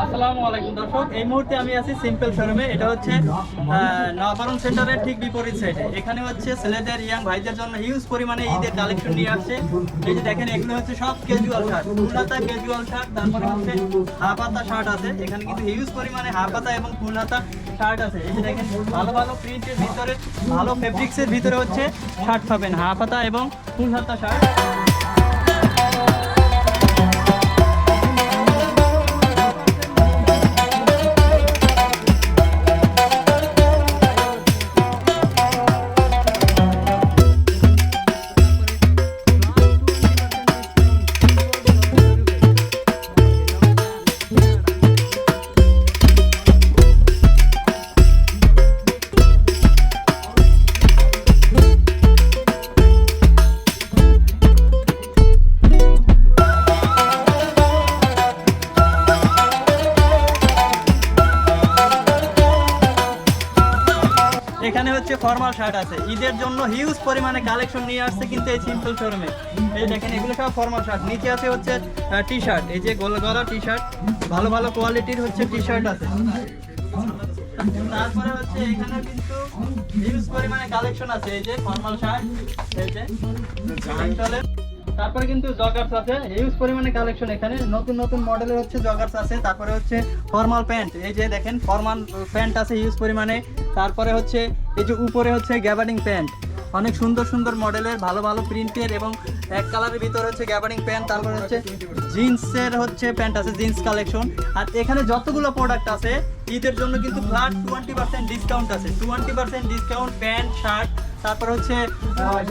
আসসালামু আলাইকুম দর্শক, এই মুহূর্তে আমি আছি সিম্পল শোরুমে। এটা হচ্ছে নবারণ সেন্টারের ঠিক বিপরীত সাইডে। এখানে হচ্ছে ছেলেদের ইয়াং ভাইদের জন্য হিউজ পরিমাণে ঈদের কালেকশন নিয়ে আসছে। এই যে দেখেন, এগুলো হচ্ছে সব ক্যাজুয়াল শার্ট, ফুল হাতা ক্যাজুয়াল শার্ট, তারপরে হচ্ছে হাফ হাতা শার্ট আছে। এখানে কিন্তু হিউজ পরিমাণে হাফ হাতা এবং ফুল হাতা শার্ট আছে। এই যে দেখেন, ভালো ভালো প্রিন্টের ভিতরে, ভালো ফেব্রিক্সের ভিতরে হচ্ছে শার্ট পাবেন, হাফ হাতা এবং ফুল হাতা শার্ট। এখানে হচ্ছে ফর্মাল শার্ট আছে, ঈদের জন্য হিউজ পরিমাণে কালেকশন নিয়ে আসছে কিন্তু এই সিম্পল শোরুমে। এই দেখেন, এগুলো সব ফর্মাল শার্ট। নিচে আছে হচ্ছে টি শার্ট, এই যে গলা টি শার্ট, ভালো ভালো কোয়ালিটির হচ্ছে টি শার্ট আছে। তারপরে হচ্ছে এখানে কিন্তু হিউজ পরিমাণে কালেকশন আছে, এই যে ফর্মাল শার্ট, এই যে তারপরে কিন্তু জগার্স আছে, হিউজ পরিমাণে কালেকশন। এখানে নতুন নতুন মডেলের হচ্ছে জগার্স আছে। তারপরে হচ্ছে ফর্মাল প্যান্ট, এই যে দেখেন ফর্মাল প্যান্ট আছে হিউজ পরিমাণে। তারপরে হচ্ছে এই যে উপরে হচ্ছে গ্যাবার্ডিং প্যান্ট, অনেক সুন্দর সুন্দর মডেলের, ভালো ভালো প্রিন্টের এবং এক কালারের ভিতরে হচ্ছে গ্যাবার্ডিং প্যান্ট। তারপরে হচ্ছে জিন্সের হচ্ছে প্যান্ট আছে, জিন্স কালেকশন। আর এখানে যতগুলো প্রোডাক্ট আছে ঈদের জন্য কিন্তু ফ্ল্যাট 20% ডিসকাউন্ট আছে, 20% ডিসকাউন্ট প্যান্ট শার্ট। তারপরে হচ্ছে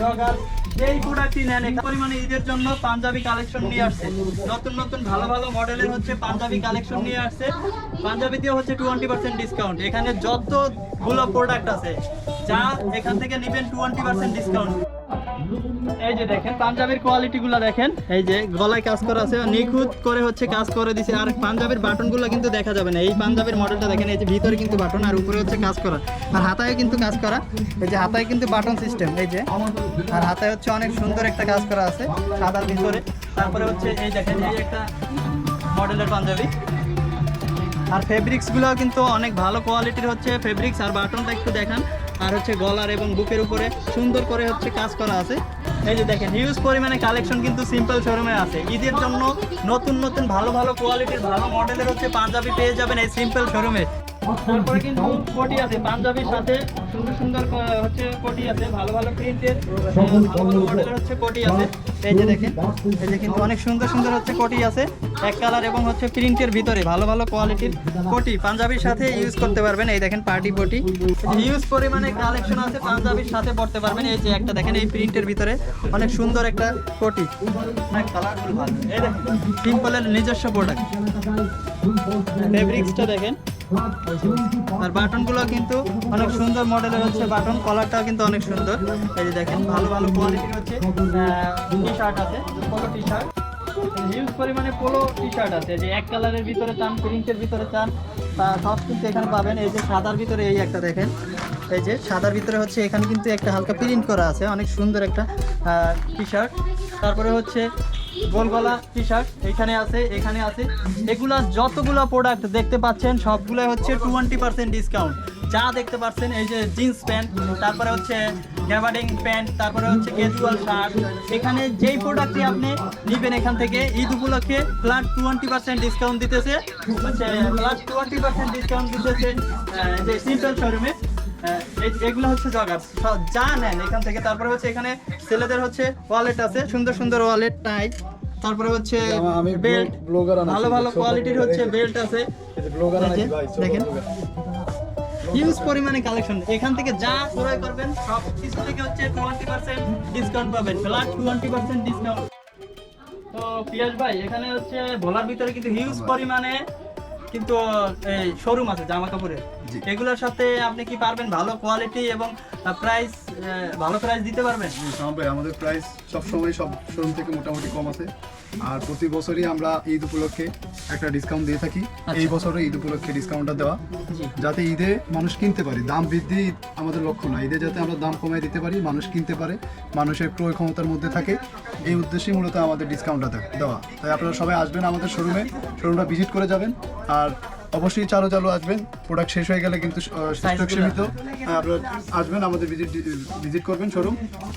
জগার্স, যেই প্রোডাক্টই নেন এখানে পরিমাণে ঈদের জন্য পাঞ্জাবি কালেকশন নিয়ে আসছে, নতুন নতুন ভালো ভালো মডেলের হচ্ছে পাঞ্জাবি কালেকশন নিয়ে আসছে। পাঞ্জাবিতেও হচ্ছে 20% ডিসকাউন্ট। এখানে যতগুলো প্রোডাক্ট আছে যা এখান থেকে নেবেন 20% ডিসকাউন্ট। এই যে দেখেন পাঞ্জাবির কোয়ালিটি গুলো দেখেন, এই যে গলায় কাজ করা আছে, নিখুঁত করে হচ্ছে কাজ করে দিছে। আর পাঞ্জাবির বাটন গুলো কিন্তু দেখা যাবে না। এই পাঞ্জাবির মডেলটা দেখেন, এই যে ভিতরে কিন্তু বাটন আর উপরে হচ্ছে কাজ করা, আর হাতায় কিন্তু কাজ করা। এই যে হাতায় কিন্তু বাটন সিস্টেম, এই যে, আর হাতায় হচ্ছে অনেক সুন্দর একটা কাজ করা আছে সাদার ভিতরে। তারপরে হচ্ছে এই দেখেন, এই একটা মডেলের পাঞ্জাবি। আর ফেব্রিক্স গুলো কিন্তু অনেক ভালো কোয়ালিটির হচ্ছে ফেব্রিক্স। আর বাটনটা একটু দেখান, আর হচ্ছে গলার এবং বুকের উপরে সুন্দর করে হচ্ছে কাজ করা আছে। এই যে দেখেন, হিউজ পরিমাণে কালেকশন কিন্তু সিম্পল শোরুমে আছে। ঈদের জন্য নতুন নতুন ভালো ভালো কোয়ালিটির ভালো মডেলের হচ্ছে পাঞ্জাবি পেয়ে যাবেন এই সিম্পল শোরুমে। তারপরে কিন্তু কোটি আছে, পাঞ্জাবির সাথে সুন্দর সুন্দর হচ্ছে কোটি আছে, ভালো ভালো প্রিন্টের ভালো ভালো মডেলের হচ্ছে কোটি আছে। এই যে দেখেন, এই যে কিন্তু অনেক সুন্দর সুন্দর হচ্ছে কোটি আছে, এক কালার এবং হচ্ছে প্রিন্টের ভিতরে ভালো ভালো কোয়ালিটির কোটি পাঞ্জাবির সাথে ইউজ করতে পারবেন। এই দেখেন পার্টি কোটি, হিউজ পরিমাণে কালেকশন আছে, পাঞ্জাবির সাথে পড়তে পারবেন। এই যে একটা দেখেন, এই প্রিন্টের ভিতরে অনেক সুন্দর একটা কোটি, অনেক কালারফুল ভালো। এই দেখেন সিম্পলের নিজস্ব প্রোডাক্ট, ফেব্রিক্সটা দেখেন। আর বাটন গুলো কিন্তু অনেক সুন্দর মডেলের হচ্ছে বাটন, কলারটাও কিন্তু অনেক সুন্দর। এই যে দেখেন, ভালো ভালো কোয়ালিটির হচ্ছে টি শার্ট আছে, পোলো টি শার্ট, হিউজ পরিমাণে পোলো টি শার্ট আছে। যে এক কালারের ভিতরে চান, প্রিন্টের ভিতরে চান, সব কিন্তু এখানে পাবেন। এই যে সাদার ভিতরে এই একটা দেখেন, এই যে সাদার ভিতরে হচ্ছে এখানে কিন্তু একটা হালকা প্রিন্ট করা আছে, অনেক সুন্দর একটা টি শার্ট। তারপরে হচ্ছে গোল গলা টি শার্ট এখানে আছে, এখানে আছে। এগুলা যতগুলো প্রোডাক্ট দেখতে পাচ্ছেন সবগুলো হচ্ছে 20% ডিসকাউন্ট। যা দেখতে পাচ্ছেন, এই যে জিন্স প্যান্ট, তারপরে হচ্ছে গ্যাবার্ডিং প্যান্ট, তারপরে হচ্ছে ক্যাজুয়াল শার্ট, এখানে যেই প্রোডাক্টটি আপনি নেবেন এখান থেকে ঈদ উপলক্ষে ফ্ল্যাট 20% ডিসকাউন্ট দিতেছে, হচ্ছে ফ্ল্যাট 20% ডিসকাউন্ট দিতেছে যে সিম্পল শোরুমে। এগুলো হচ্ছে জগার্স, যা নেন এখান থেকে। তারপরে হচ্ছে এখানে ছেলেদের হচ্ছে ওয়ালেট আছে, সুন্দর সুন্দর ওয়ালেট, টাই, তারপরে হচ্ছে বেল্ট, ভালো ভালো কোয়ালিটির হচ্ছে বেল্ট আছে। দেখেন হিউজ পরিমাণে কালেকশন, এখান থেকে যা ক্রয় করবেন সব কিছু থেকে হচ্ছে 20% ডিসকাউন্ট পাবেন, ফ্ল্যাট 20% ডিসকাউন্ট। তো পিয়াস ভাই, এখানে হচ্ছে ভোলার ভিতরে কিন্তু হিউজ পরিমাণে কিন্তু এই শোরুম আছে জামা কাপড়ের। এগুলোর সাথে আপনি কি পারবেন ভালো কোয়ালিটি এবং প্রাইস, ভালো প্রাইস দিতে পারবেন? ভাই, আমাদের প্রাইস সবসময় সব শোরুম থেকে মোটামুটি কম আছে। আর প্রতি বছরই আমরা ঈদ উপলক্ষে একটা ডিসকাউন্ট দিয়ে থাকি। এই বছরে ঈদ উপলক্ষে ডিসকাউন্টটা দেওয়া, যাতে ঈদে মানুষ কিনতে পারে। দাম বৃদ্ধি আমাদের লক্ষ্য না, ঈদে যাতে আমরা দাম কমিয়ে দিতে পারি, মানুষ কিনতে পারে, মানুষের ক্রয় ক্ষমতার মধ্যে থাকে, এই উদ্দেশ্যেই মূলত আমাদের ডিসকাউন্টটা দেওয়া। তাই আপনারা সবাই আসবেন আমাদের শোরুমটা ভিজিট করে যাবেন। আর অবশ্যই চালু আসবেন, প্রোডাক্ট শেষ হয়ে গেলে কিন্তু স্টক সীমিত। আপনারা আসবেন, আমাদের ভিজিট করবেন শোরুম,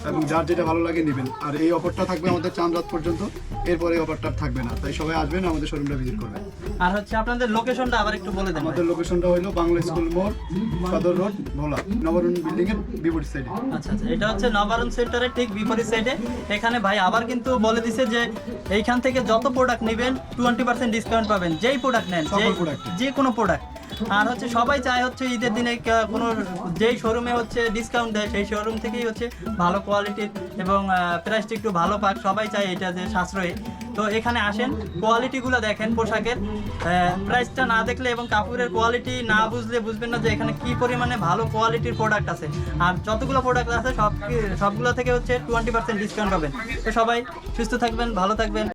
এবং যার যেটা ভালো লাগে নেবেন। আর এই অফারটা থাকবে আমাদের চাঁদ রাত পর্যন্ত, এরপরে এই অফারটা থাকবে না। তাই সবাই আসবেন, আমাদের শোরুমটা ভিজিট করবেন। আর হচ্ছে আপনাদের লোকেশনটা আবার একটু বলে দেন। আমাদের লোকেশনটা হলো বাংলা স্কুল মোড়, সদর রোড, ভোলা, নবরণ বিল্ডিং এর বিপরীত সাইডে। আচ্ছা, এটা হচ্ছে নবারুণ সেন্টারের ঠিক বিপরীত সাইডে। এখানে ভাই আবার কিন্তু বলে দিছে যে এইখান থেকে যত প্রোডাক্ট নেবেন 20% ডিসকাউন্ট পাবেন, যেই প্রোডাক্ট নেন, যে কোনো প্রোডাক্ট। আর হচ্ছে সবাই চায় হচ্ছে ঈদের দিনে কোনো যেই শোরুমে হচ্ছে ডিসকাউন্ট দেয় সেই শোরুম থেকেই হচ্ছে ভালো কোয়ালিটির এবং প্রাইসটা একটু ভালো পাক, সবাই চায় এটা যে সাশ্রয়ী। তো এখানে আসেন, কোয়ালিটিগুলো দেখেন পোশাকের, প্রাইসটা না দেখলে এবং কাপড়ের কোয়ালিটি না বুঝলে বুঝবেন না যে এখানে কি পরিমাণে ভালো কোয়ালিটির প্রোডাক্ট আছে। আর যতগুলো প্রোডাক্ট আছে সবগুলো থেকে হচ্ছে 20% ডিসকাউন্ট পাবেন। তো সবাই সুস্থ থাকবেন, ভালো থাকবেন।